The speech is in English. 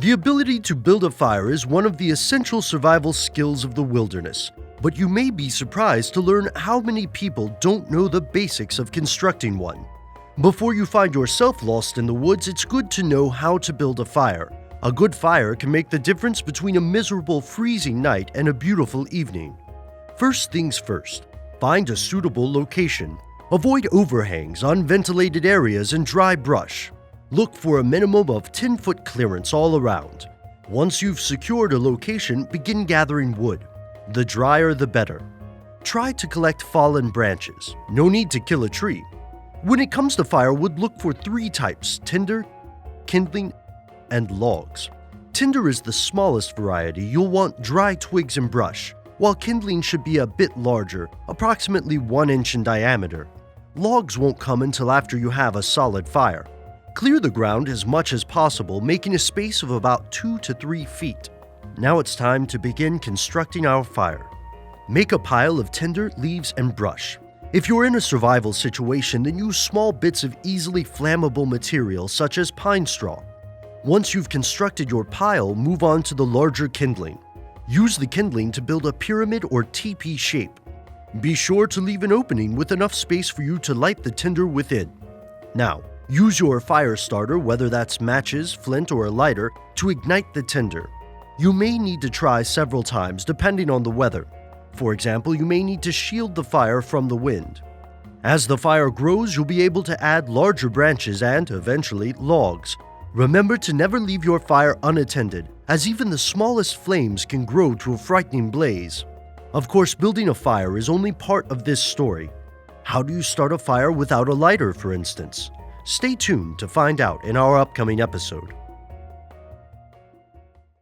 The ability to build a fire is one of the essential survival skills of the wilderness, but you may be surprised to learn how many people don't know the basics of constructing one. Before you find yourself lost in the woods, it's good to know how to build a fire. A good fire can make the difference between a miserable freezing night and a beautiful evening. First things first, find a suitable location. Avoid overhangs, unventilated areas, and dry brush. Look for a minimum of 10-foot clearance all around. Once you've secured a location, begin gathering wood. The drier the better. Try to collect fallen branches. No need to kill a tree. When it comes to firewood, look for 3 types: tinder, kindling, and logs. Tinder is the smallest variety. You'll want dry twigs and brush, while kindling should be a bit larger, approximately 1 inch in diameter. Logs won't come until after you have a solid fire. Clear the ground as much as possible, making a space of about 2 to 3 feet. Now it's time to begin constructing our fire. Make a pile of tinder, leaves, and brush. If you're in a survival situation, then use small bits of easily flammable material such as pine straw. Once you've constructed your pile, move on to the larger kindling. Use the kindling to build a pyramid or teepee shape. Be sure to leave an opening with enough space for you to light the tinder within. Now, use your fire starter, whether that's matches, flint, or a lighter, to ignite the tinder. You may need to try several times depending on the weather. For example, you may need to shield the fire from the wind. As the fire grows, you'll be able to add larger branches and, eventually, logs. Remember to never leave your fire unattended, as even the smallest flames can grow to a frightening blaze. Of course, building a fire is only part of this story. How do you start a fire without a lighter, for instance? Stay tuned to find out in our upcoming episode.